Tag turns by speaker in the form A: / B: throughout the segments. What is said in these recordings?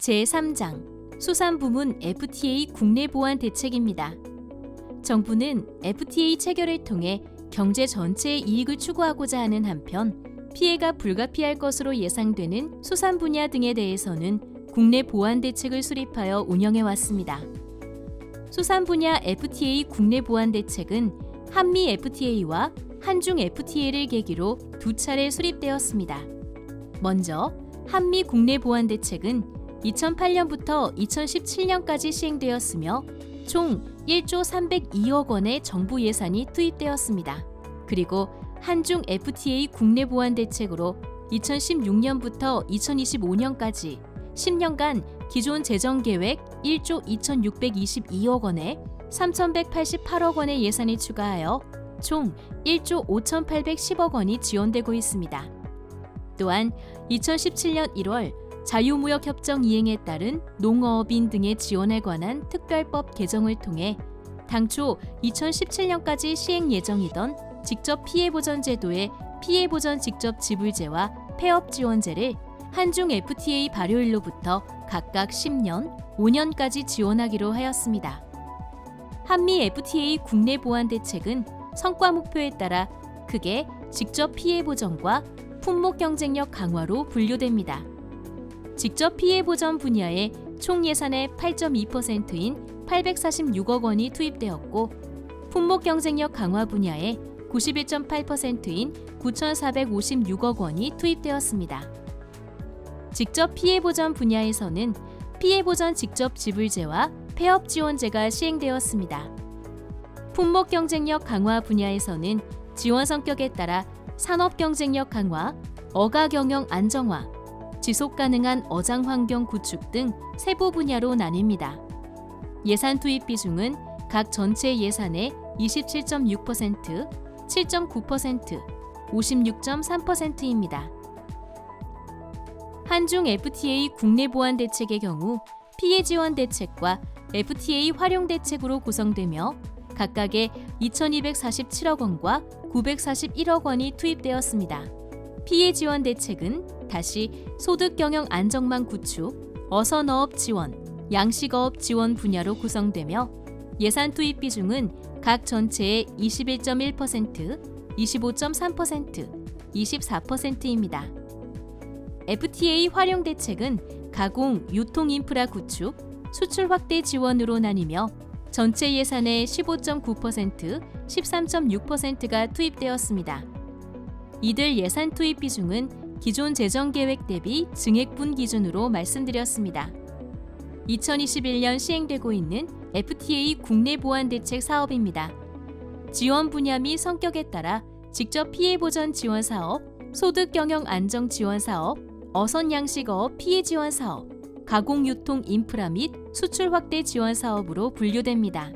A: 제3장 수산부문 FTA 국내 보완 대책입니다. 정부는 FTA 체결을 통해 경제 전체의 이익을 추구하고자 하는 한편 피해가 불가피할 것으로 예상되는 수산 분야 등에 대해서는 국내 보완 대책을 수립하여 운영해 왔습니다. 수산 분야 FTA 국내 보완 대책은 한미 FTA와 한중 FTA를 계기로 두 차례 수립되었습니다. 먼저 한미 국내 보완 대책은 2008년부터 2017년까지 시행되었으며 총 1조 302억 원의 정부 예산이 투입되었습니다. 그리고 한중 FTA 국내 보완 대책으로 2016년부터 2025년까지 10년간 기존 재정 계획 1조 2,622억 원에 3,188억 원의 예산이 추가하여 총 1조 5,810억 원이 지원되고 있습니다. 또한 2017년 1월 자유무역협정 이행에 따른 농어업인 등의 지원에 관한 특별법 개정을 통해 당초 2017년까지 시행 예정이던 직접 피해보전 제도의 피해보전 직접 지불제와 폐업 지원제를 한중 FTA 발효일로부터 각각 10년, 5년까지 지원하기로 하였습니다. 한미 FTA 국내 보완 대책은 성과 목표에 따라 크게 직접 피해보전과 품목 경쟁력 강화로 분류됩니다. 직접 피해보전 분야에 총 예산의 8.2%인 846억 원이 투입되었고 품목 경쟁력 강화 분야에 91.8%인 9,456억 원이 투입되었습니다. 직접 피해보전 분야에서는 피해보전 직접 지불제와 폐업 지원제가 시행되었습니다. 품목 경쟁력 강화 분야에서는 지원 성격에 따라 산업 경쟁력 강화, 어가 경영 안정화, 지속 가능한 어장 환경 구축 등 세부 분야로 나뉩니다. 예산 투입 비중은 각 전체 예산의 27.6%, 7.9%, 56.3%입니다. 한중 FTA 국내 보완 대책의 경우 피해 지원 대책과 FTA 활용 대책으로 구성되며 각각의 2,247억 원과 941억 원이 투입되었습니다. 피해 지원 대책은 다시 소득 경영 안정망 구축, 어선어업 지원, 양식어업 지원 분야로 구성되며 예산 투입 비중은 각 전체의 21.1%, 25.3%, 24%입니다. FTA 활용 대책은 가공, 유통 인프라 구축, 수출 확대 지원으로 나뉘며 전체 예산의 15.9%, 13.6%가 투입되었습니다. 이들 예산 투입 비중은 기존 재정 계획 대비 증액분 기준으로 말씀드렸습니다. 2021년 시행되고 있는 FTA 국내 보완 대책 사업입니다. 지원 분야 및 성격에 따라 직접 피해 보전 지원 사업, 소득 경영 안정 지원 사업, 어선 양식어업 피해 지원 사업, 가공 유통 인프라 및 수출 확대 지원 사업으로 분류됩니다.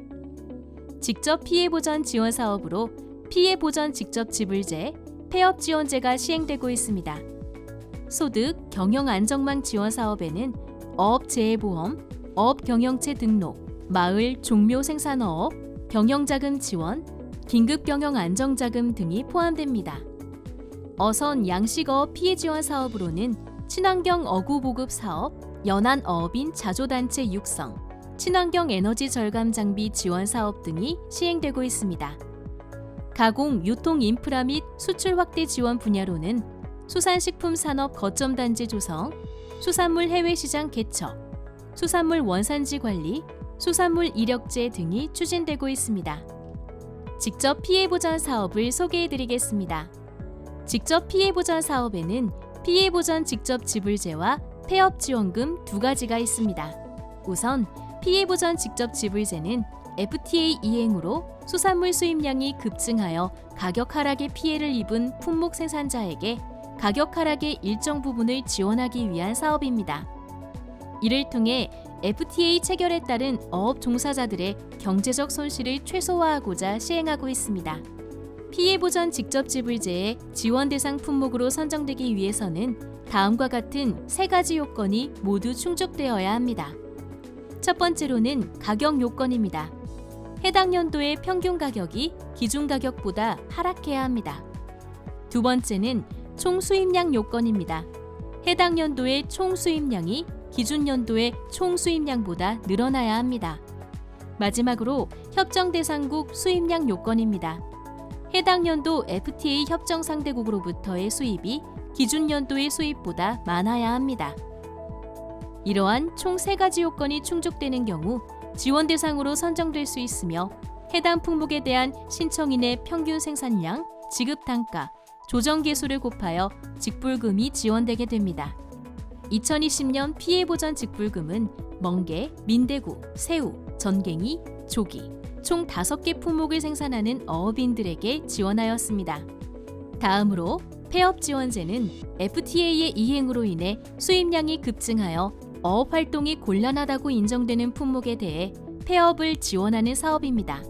A: 직접 피해 보전 지원 사업으로 피해 보전 직접 지불제, 폐업 지원제가 시행되고 있습니다. 소득 경영 안정망 지원 사업에는 어업재해보험, 어업경영체 등록, 마을 종묘 생산어업, 경영자금 지원, 긴급경영안정자금 등이 포함됩니다. 어선 양식어업 피해 지원 사업으로는 친환경 어구 보급 사업, 연안어업인 자조단체 육성, 친환경 에너지 절감 장비 지원 사업 등이 시행되고 있습니다. 가공, 유통 인프라 및 수출 확대 지원 분야로는 수산식품 산업 거점 단지 조성, 수산물 해외 시장 개척, 수산물 원산지 관리, 수산물 이력제 등이 추진되고 있습니다. 직접 피해 보전 사업을 소개해 드리겠습니다. 직접 피해 보전 사업에는 피해 보전 직접 지불제와 폐업 지원금 두 가지가 있습니다. 우선 피해 보전 직접 지불제는 FTA 이행으로 수산물 수입량이 급증하여 가격 하락의 피해를 입은 품목 생산자에게 가격 하락의 일정 부분을 지원하기 위한 사업입니다. 이를 통해 FTA 체결에 따른 어업 종사자들의 경제적 손실을 최소화하고자 시행하고 있습니다. 피해 보전 직접 지불제의 지원 대상 품목으로 선정되기 위해서는 다음과 같은 세 가지 요건이 모두 충족되어야 합니다. 첫 번째로는 가격 요건입니다. 해당 연도의 평균 가격이 기준 가격보다 하락해야 합니다. 두 번째는 총 수입량 요건입니다. 해당 연도의 총 수입량이 기준 연도의 총 수입량보다 늘어나야 합니다. 마지막으로 협정 대상국 수입량 요건입니다. 해당 연도 FTA 협정 상대국으로부터의 수입이 기준 연도의 수입보다 많아야 합니다. 이러한 총 3가지 요건이 충족되는 경우 지원 대상으로 선정될 수 있으며 해당 품목에 대한 신청인의 평균 생산량, 지급 단가, 조정 개수를 곱하여 직불금이 지원되게 됩니다. 2020년 피해보전 직불금은 멍게, 민대구, 새우, 전갱이, 조기 총 5개 품목을 생산하는 어업인들에게 지원하였습니다. 다음으로 폐업 지원제는 FTA의 이행으로 인해 수입량이 급증하여 어업 활동이 곤란하다고 인정되는 품목에 대해 폐업을 지원하는 사업입니다.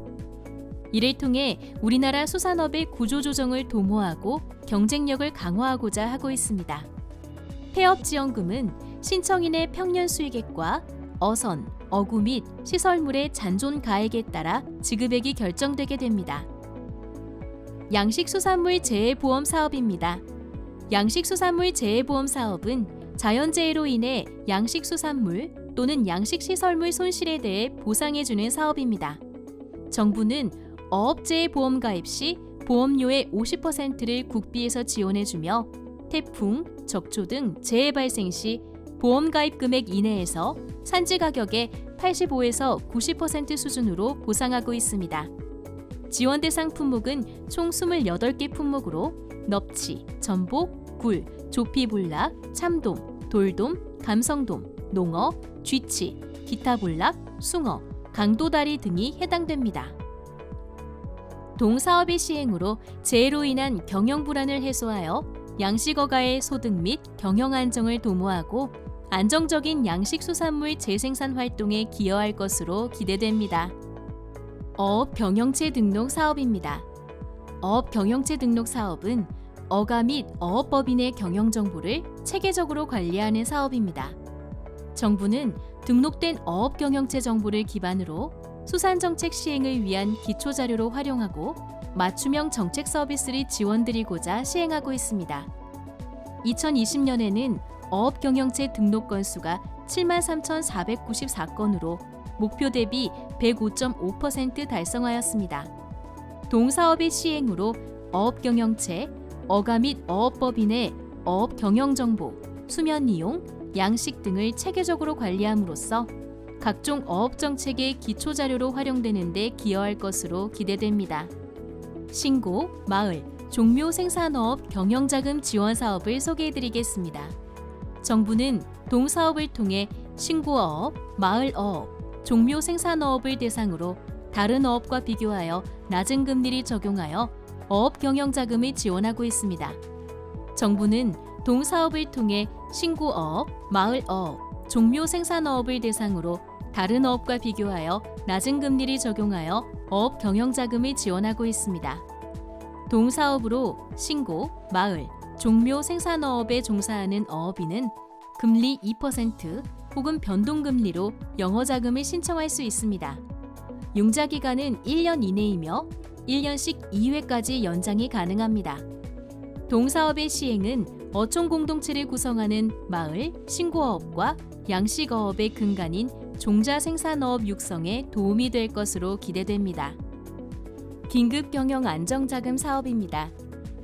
A: 이를 통해 우리나라 수산업의 구조조정을 도모하고 경쟁력을 강화하고자 하고 있습니다. 폐업 지원금은 신청인의 평년 수익액과 어선, 어구 및 시설물의 잔존 가액에 따라 지급액이 결정되게 됩니다. 양식수산물 재해보험 사업입니다. 양식수산물 재해보험 사업은 자연재해로 인해 양식수산물 또는 양식시설물 손실에 대해 보상해주는 사업입니다. 정부는 어업재해보험 가입 시 보험료의 50%를 국비에서 지원해주며 태풍, 적조 등 재해 발생 시 보험 가입 금액 이내에서 산지 가격의 85에서 90% 수준으로 보상하고 있습니다. 지원 대상 품목은 총 28개 품목으로 넙치, 전복, 굴, 조피볼락, 참돔, 돌돔, 감성돔, 농어, 쥐치, 기타볼락, 숭어, 강도다리 등이 해당됩니다. 동사업의 시행으로 재해로 인한 경영 불안을 해소하여 양식어가의 소득 및 경영 안정을 도모하고 안정적인 양식수산물 재생산 활동에 기여할 것으로 기대됩니다. 어업 경영체 등록 사업입니다. 어업 경영체 등록 사업은 어가 및 어업법인의 경영 정보를 체계적으로 관리하는 사업입니다. 정부는 등록된 어업 경영체 정보를 기반으로 수산정책 시행을 위한 기초자료로 활용하고 맞춤형 정책 서비스를 지원드리고자 시행하고 있습니다. 2020년에는 어업 경영체 등록 건수가 73,494건으로 목표 대비 105.5% 달성하였습니다. 동사업의 시행으로 어업 경영체, 어가 및 어업법인의 어업 경영 정보, 수면 이용, 양식 등을 체계적으로 관리함으로써 각종 어업 정책의 기초 자료로 활용되는 데 기여할 것으로 기대됩니다. 신고, 마을, 종묘 생산어업 경영자금 지원 사업을 소개해드리겠습니다. 정부는 동사업을 통해 신고어업, 마을어업, 종묘 생산어업을 대상으로 다른 어업과 비교하여 낮은 금리를 적용하여 어업 경영자금을 지원하고 있습니다. 정부는 동사업을 통해 신고어업, 마을어업, 종묘 생산어업을 대상으로 다른 어업과 비교하여 낮은 금리를 적용하여 어업 경영자금을 지원하고 있습니다. 동사업으로 신고, 마을, 종묘 생산어업에 종사하는 어업인은 금리 2% 혹은 변동금리로 영어자금을 신청할 수 있습니다. 융자기간은 1년 이내이며 1년씩 2회까지 연장이 가능합니다. 동사업의 시행은 어촌 공동체를 구성하는 마을, 신고어업과 양식어업의 근간인 종자생산어업 육성에 도움이 될 것으로 기대됩니다. 긴급경영안정자금 사업입니다.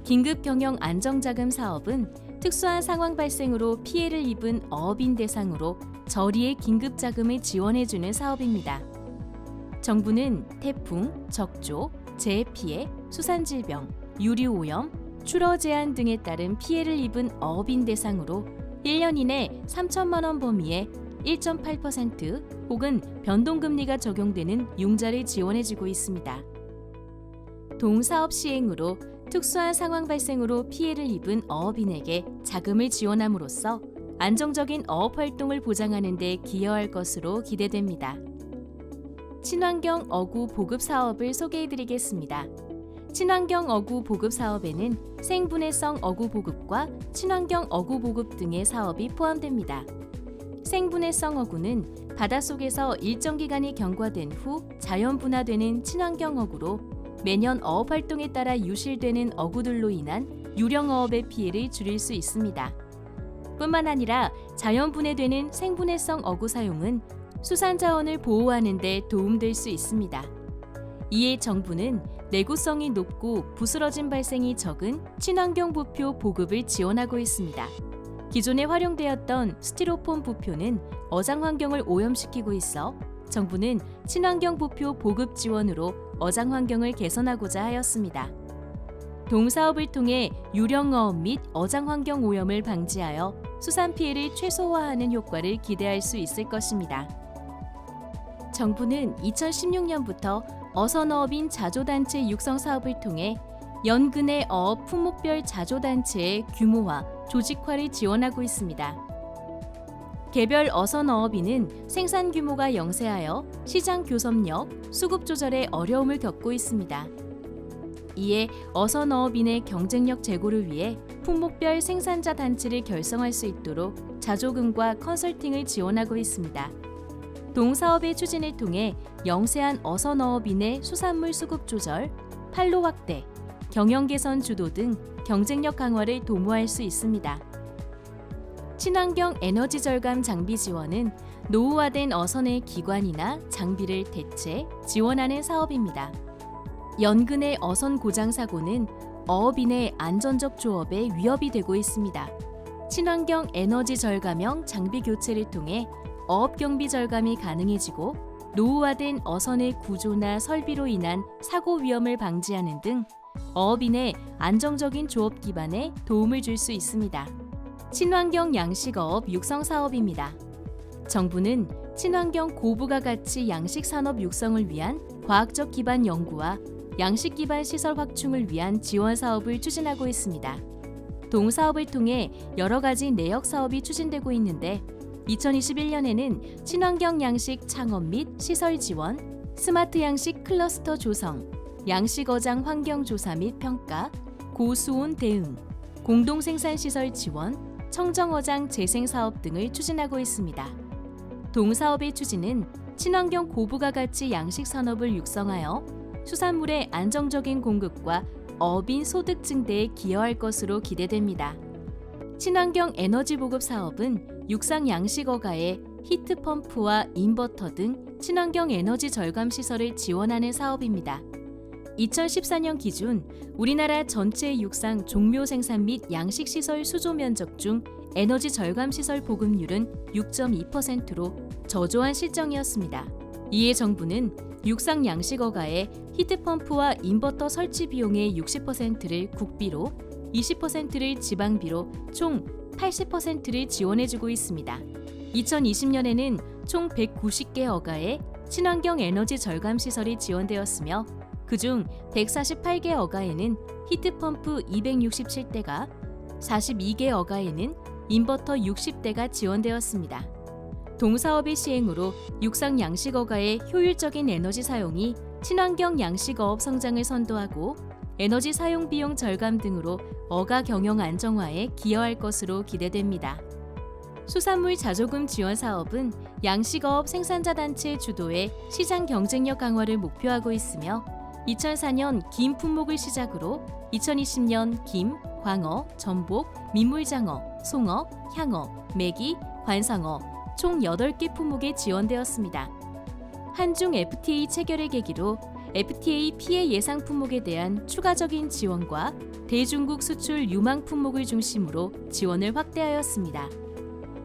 A: 긴급경영안정자금 사업은 특수한 상황 발생으로 피해를 입은 어업인 대상으로 저리의 긴급자금을 지원해주는 사업입니다. 정부는 태풍, 적조, 재해피해, 수산질병, 유류오염, 출어 제한 등에 따른 피해를 입은 어업인 대상으로 1년 이내 3천만 원 범위의 1.8% 혹은 변동금리가 적용되는 융자를 지원해주고 있습니다. 동사업 시행으로 특수한 상황 발생으로 피해를 입은 어업인에게 자금을 지원함으로써 안정적인 어업 활동을 보장하는 데 기여할 것으로 기대됩니다. 친환경 어구 보급 사업을 소개해드리겠습니다. 친환경 어구 보급 사업에는 생분해성 어구 보급과 친환경 어구 보급 등의 사업이 포함됩니다. 생분해성 어구는 바닷속에서 일정 기간이 경과된 후 자연 분화되는 친환경 어구로 매년 어업 활동에 따라 유실되는 어구들로 인한 유령 어업의 피해를 줄일 수 있습니다. 뿐만 아니라 자연 분해되는 생분해성 어구 사용은 수산 자원을 보호하는 데 도움될 수 있습니다. 이에 정부는 내구성이 높고 부스러짐 발생이 적은 친환경 부표 보급을 지원하고 있습니다. 기존에 활용되었던 스티로폼 부표는 어장 환경을 오염시키고 있어 정부는 친환경 부표 보급 지원으로 어장 환경을 개선하고자 하였습니다. 동사업을 통해 유령어업 및 어장 환경 오염을 방지하여 수산 피해를 최소화하는 효과를 기대할 수 있을 것입니다. 정부는 2016년부터 어선어업인 자조단체 육성 사업을 통해 연근해 어업 품목별 자조단체의 규모화, 조직화를 지원하고 있습니다. 개별 어선어업인은 생산 규모가 영세하여 시장 교섭력, 수급 조절에 어려움을 겪고 있습니다. 이에 어선어업인의 경쟁력 제고를 위해 품목별 생산자 단체를 결성할 수 있도록 자조금과 컨설팅을 지원하고 있습니다. 동사업의 추진을 통해 영세한 어선어업인의 수산물 수급 조절, 판로 확대, 경영 개선 주도 등 경쟁력 강화를 도모할 수 있습니다. 친환경 에너지 절감 장비 지원은 노후화된 어선의 기관이나 장비를 대체, 지원하는 사업입니다. 연근의 어선 고장 사고는 어업인의 안전적 조업에 위협이 되고 있습니다. 친환경 에너지 절감형 장비 교체를 통해 어업 경비 절감이 가능해지고 노후화된 어선의 구조나 설비로 인한 사고 위험을 방지하는 등 어업인의 안정적인 조업 기반에 도움을 줄 수 있습니다. 친환경 양식어업 육성 사업입니다. 정부는 친환경 고부가 가치 양식 산업 육성을 위한 과학적 기반 연구와 양식 기반 시설 확충을 위한 지원 사업을 추진하고 있습니다. 동사업을 통해 여러 가지 내역 사업이 추진되고 있는데 2021년에는 친환경 양식 창업 및 시설 지원, 스마트 양식 클러스터 조성, 양식 어장 환경 조사 및 평가, 고수온 대응, 공동 생산 시설 지원, 청정 어장 재생 사업 등을 추진하고 있습니다. 동사업의 추진은 친환경 고부가 가치 양식 산업을 육성하여 수산물의 안정적인 공급과 어업인 소득 증대에 기여할 것으로 기대됩니다. 친환경 에너지 보급 사업은 육상 양식 어가에 히트펌프와 인버터 등 친환경 에너지 절감 시설을 지원하는 사업입니다. 2014년 기준 우리나라 전체 육상 종묘 생산 및 양식 시설 수조 면적 중 에너지 절감 시설 보급률은 6.2%로 저조한 실정이었습니다. 이에 정부는 육상 양식 어가에 히트펌프와 인버터 설치 비용의 60%를 국비로 20%를 지방비로 총 80%를 지원해주고 있습니다. 2020년에는 총 190개 어가에 친환경 에너지 절감 시설이 지원되었으며 그중 148개 어가에는 히트펌프 267대가, 42개 어가에는 인버터 60대가 지원되었습니다. 동사업의 시행으로 육상 양식 어가의 효율적인 에너지 사용이 친환경 양식어업 성장을 선도하고 에너지 사용 비용 절감 등으로 어가 경영 안정화에 기여할 것으로 기대됩니다. 수산물 자조금 지원 사업은 양식어업 생산자 단체 주도의 시장 경쟁력 강화를 목표하고 있으며 2004년 김 품목을 시작으로 2020년 김, 광어, 전복, 민물장어, 송어, 향어, 메기, 관상어 총 8개 품목에 지원되었습니다. 한중 FTA 체결을 계기로 FTA 피해 예상 품목에 대한 추가적인 지원과 대중국 수출 유망 품목을 중심으로 지원을 확대하였습니다.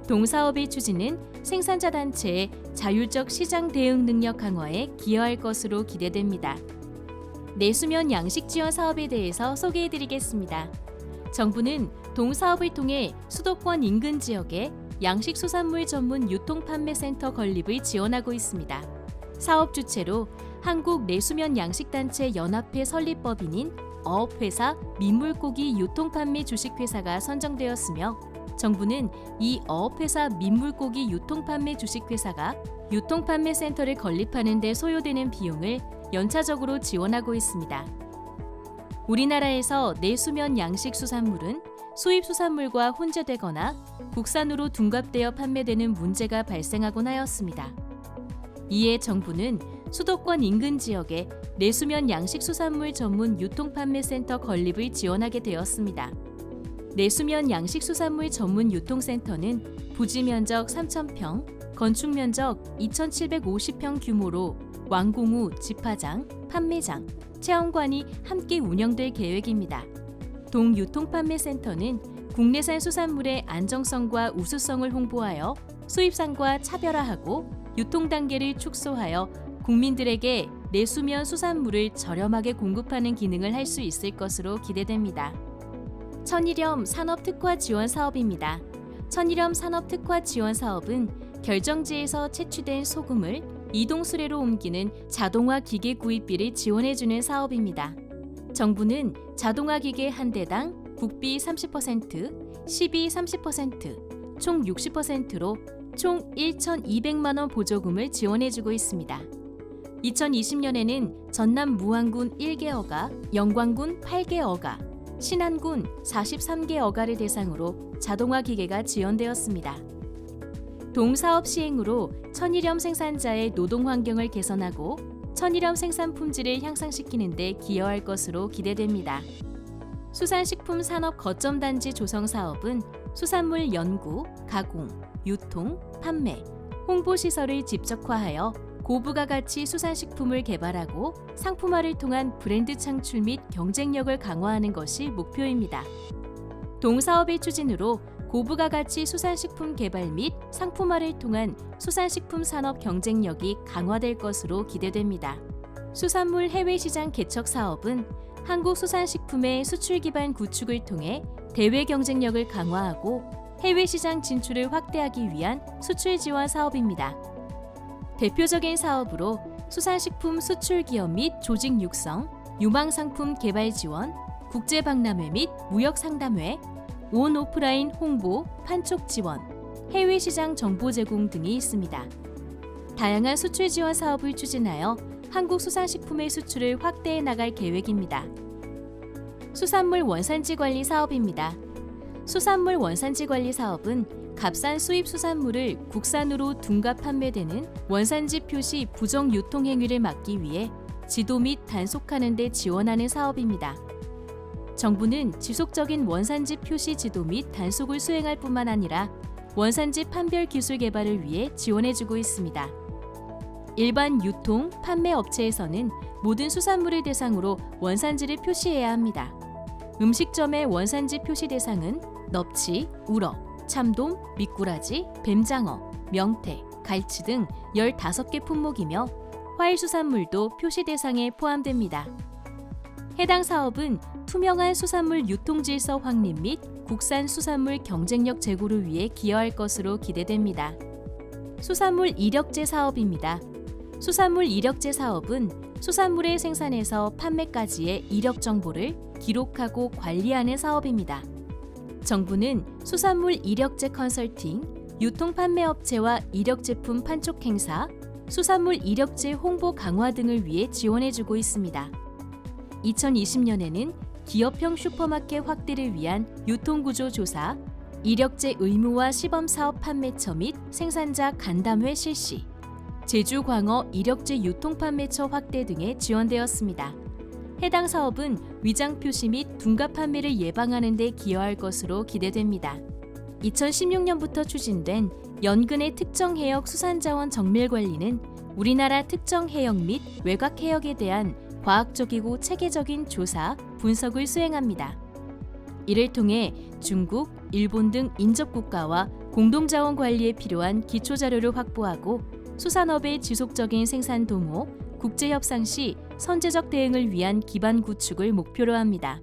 A: 동사업의 추진은 생산자 단체의 자율적 시장 대응 능력 강화에 기여할 것으로 기대됩니다. 내수면 양식 지원 사업에 대해서 소개해드리겠습니다. 정부는 동사업을 통해 수도권 인근 지역에 양식 수산물 전문 유통 판매 센터 건립을 지원하고 있습니다. 사업 주체로 한국 내수면 양식단체 연합회 설립법인인 어업회사 민물고기 유통판매 주식회사가 선정되었으며 정부는 이 어업회사 민물고기 유통판매 주식회사가 유통판매 센터를 건립하는 데 소요되는 비용을 연차적으로 지원하고 있습니다. 우리나라에서 내수면 양식 수산물은 수입 수산물과 혼재되거나 국산으로 둔갑되어 판매되는 문제가 발생하곤 하였습니다. 이에 정부는 수도권 인근 지역에 내수면 양식 수산물 전문 유통 판매 센터 건립을 지원하게 되었습니다. 내수면 양식수산물 전문 유통센터는 부지 면적 3,000평, 건축 면적 2,750평 규모로 완공후 집화장, 판매장, 체험관이 함께 운영될 계획입니다. 동유통판매센터는 국내산 수산물의 안정성과 우수성을 홍보하여 수입산과 차별화하고 유통 단계를 축소하여 국민들에게 내수면 수산물을 저렴하게 공급하는 기능을 할 수 있을 것으로 기대됩니다. 천일염 산업특화 지원 사업입니다. 천일염 산업특화 지원 사업은 결정지에서 채취된 소금을 이동수레로 옮기는 자동화 기계 구입비를 지원해주는 사업입니다. 정부는 자동화 기계 한 대당 국비 30%, 시비 30%, 총 60%로 총 1,200만 원 보조금을 지원해주고 있습니다. 2020년에는 전남 무안군 1개 어가, 영광군 8개 어가, 신안군 43개 어가를 대상으로 자동화 기계가 지원되었습니다. 동사업 시행으로 천일염 생산자의 노동 환경을 개선하고 천일염 생산 품질을 향상시키는 데 기여할 것으로 기대됩니다. 수산식품 산업 거점 단지 조성 사업은 수산물 연구, 가공, 유통, 판매, 홍보 시설을 집적화하여 고부가 가치 수산식품을 개발하고 상품화를 통한 브랜드 창출 및 경쟁력을 강화하는 것이 목표입니다. 동사업의 추진으로 고부가 가치 수산식품 개발 및 상품화를 통한 수산식품 산업 경쟁력이 강화될 것으로 기대됩니다. 수산물 해외 시장 개척 사업은 한국 수산식품의 수출 기반 구축을 통해 대외 경쟁력을 강화하고 해외 시장 진출을 확대하기 위한 수출 지원 사업입니다. 대표적인 사업으로 수산식품 수출 기업 및 조직 육성, 유망상품 개발 지원, 국제 박람회 및 무역 상담회, 온 오프라인 홍보, 판촉 지원, 해외 시장 정보 제공 등이 있습니다. 다양한 수출 지원 사업을 추진하여 한국 수산식품의 수출을 확대해 나갈 계획입니다. 수산물 원산지 관리 사업입니다. 수산물 원산지 관리 사업은 값싼 수입 수산물을 국산으로 둔갑 판매되는 원산지 표시 부정 유통 행위를 막기 위해 지도 및 단속하는 데 지원하는 사업입니다. 정부는 지속적인 원산지 표시 지도 및 단속을 수행할 뿐만 아니라 원산지 판별 기술 개발을 위해 지원해주고 있습니다. 일반 유통, 판매 업체에서는 모든 수산물을 대상으로 원산지를 표시해야 합니다. 음식점의 원산지 표시 대상은 넙치, 우럭, 참돔, 미꾸라지, 뱀장어, 명태, 갈치 등 15개 품목이며 화일수산물도 표시 대상에 포함됩니다. 해당 사업은 투명한 수산물 유통 질서 확립 및 국산 수산물 경쟁력 제고를 위해 기여할 것으로 기대됩니다. 수산물 이력제 사업입니다. 수산물 이력제 사업은 수산물의 생산에서 판매까지의 이력 정보를 기록하고 관리하는 사업입니다. 정부는 수산물 이력제 컨설팅, 유통 판매 업체와 이력 제품 판촉 행사, 수산물 이력제 홍보 강화 등을 위해 지원해주고 있습니다. 2020년에는 기업형 슈퍼마켓 확대를 위한 유통구조 조사, 이력제 의무화 시범사업 판매처 및 생산자 간담회 실시, 제주광어 이력제 유통판매처 확대 등에 지원되었습니다. 해당 사업은 위장 표시 및 둔갑 판매를 예방하는 데 기여할 것으로 기대됩니다. 2016년부터 추진된 연근의 특정 해역 수산자원 정밀 관리는 우리나라 특정 해역 및 외곽 해역에 대한 과학적이고 체계적인 조사, 분석을 수행합니다. 이를 통해 중국, 일본 등 인접국가와 공동자원 관리에 필요한 기초자료를 확보하고 수산업의 지속적인 생산 도모, 국제협상 시 선제적 대응을 위한 기반 구축을 목표로 합니다.